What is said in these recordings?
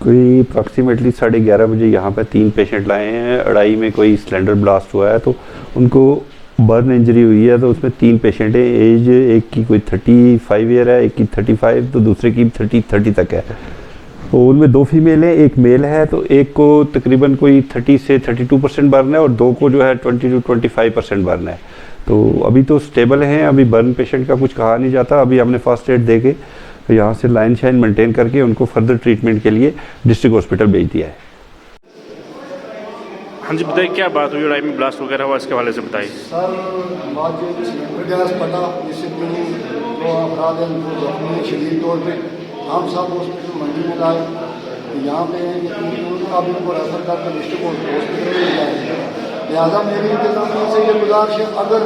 कोई अप्रॉक्सीमेटली 11:30 बजे यहाँ पर 3 पेशेंट लाए हैं। अढ़ाई में कोई सिलेंडर ब्लास्ट हुआ है तो उनको बर्न इंजरी हुई है। तो उसमें 3 पेशेंट हैं। एज एक की कोई 35 ईयर है, एक की 35, तो दूसरे की 30 तक है। तो उनमें 2 फीमेल हैं, एक मेल है। तो एक को तकरीबन कोई 30 से 32% बर्न है और 2 को जो है 20 to 25% बर्न है। तो अभी तो स्टेबल हैं। अभी बर्न पेशेंट का कुछ कहा नहीं जाता। अभी हमने फर्स्ट एड दे के यहाँ से लाइन शाइन मेंटेन करके उनको फर्दर ट्रीटमेंट के लिए डिस्ट्रिक्ट हॉस्पिटल भेज दिया है। हाँ जी, बताइए क्या बात हुई, लड़ाई में ब्लास्ट वगैरह हुआ, इसके हवाले से बताइए। सर बात जो सिलेंडर गैस पटा, जिससे कि जो अफराद हैं उनको जख्मी है शदीद तौर पे। हम सब हॉस्पिटल मंडी में लाए, यहाँ पे उनका भी उनको रेफर करके डिस्ट्रिक्ट हॉस्पिटल में लाए। लिहाजा मेरी इंतजामिया से ये गुजारिश है, अगर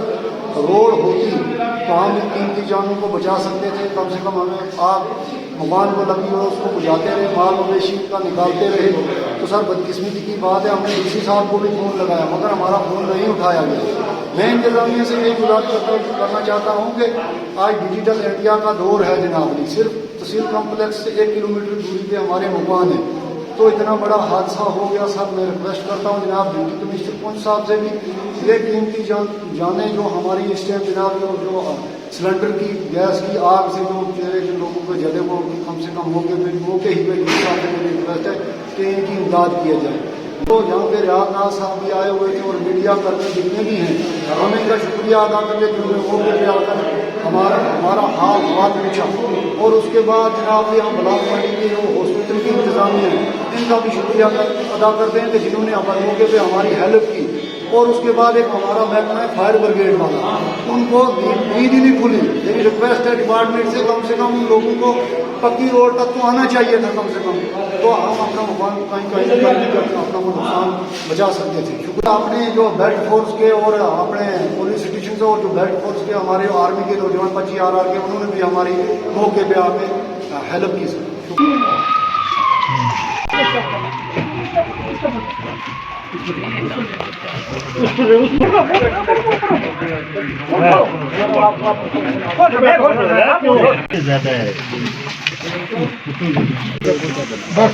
रोड होती तो हम इन कीमती जानों को बचा सकते थे। कम से कम हमें आग भगवान को लगी हो, उसको बुझाते रहे, माल मवेशी का निकालते रहे। तो सर बदकिस्मती की बात है, हमने डीसी साहब को भी फ़ोन लगाया मगर हमारा फ़ोन नहीं उठाया गया। मैं इंतजामिया से ये गुजारिश करना चाहता हूँ कि आज डिजिटल इंडिया का दौर है जनाब। सिर्फ तहसील कम्प्लेक्स से 1 किलोमीटर दूरी पे हमारे मकान है, तो इतना बड़ा हादसा हो गया। सर मैं रिक्वेस्ट करता हूँ जनाब डिप्टी कमिश्नर पंच साहब से भी, ये कीमती जाने जो हमारी इस टाइम जनाब जो सिलेंडर की गैस की आग से जो बेचारे जिन लोगों को जले वो कम से कम मौके ही पे डिप्टी साहब से मेरी रिक्वेस्ट है कि इनकी इमदाद किया जाए। तो यहाँ पे रियाज नाज साहब भी आए हुए थे और मीडिया कर्मी जितने भी हैं, हम इनका शुक्रिया अदा करते जिन्होंने मौके पे आकर हमारा हाल पूछा। और उसके बाद जनाब ये हम ब्लॉक मंडी के जो हॉस्पिटल की इंतजामिया है इनका भी शुक्रिया अदा करते हैं कि जिन्होंने हमारे मौके पे हमारी हेल्प की। और उसके बाद एक हमारा महकमा है फायर ब्रिगेड वाला, उनको नींद ही नहीं खुली। मेरी रिक्वेस्ट है डिपार्टमेंट से कम उन लोगों को पक्की रोड तक तो आना चाहिए था कम से कम, तो हम अपना मकान कहीं अपना नुकसान बचा सकते थे। क्योंकि आपने जो बेल्ट फोर्स के और अपने पुलिस स्टेशन से और जो बेल्ट फोर्स के हमारे आर्मी के नौजवान 25 RR के, उन्होंने भी हमारी मौके पे आके हेल्प की सर। बस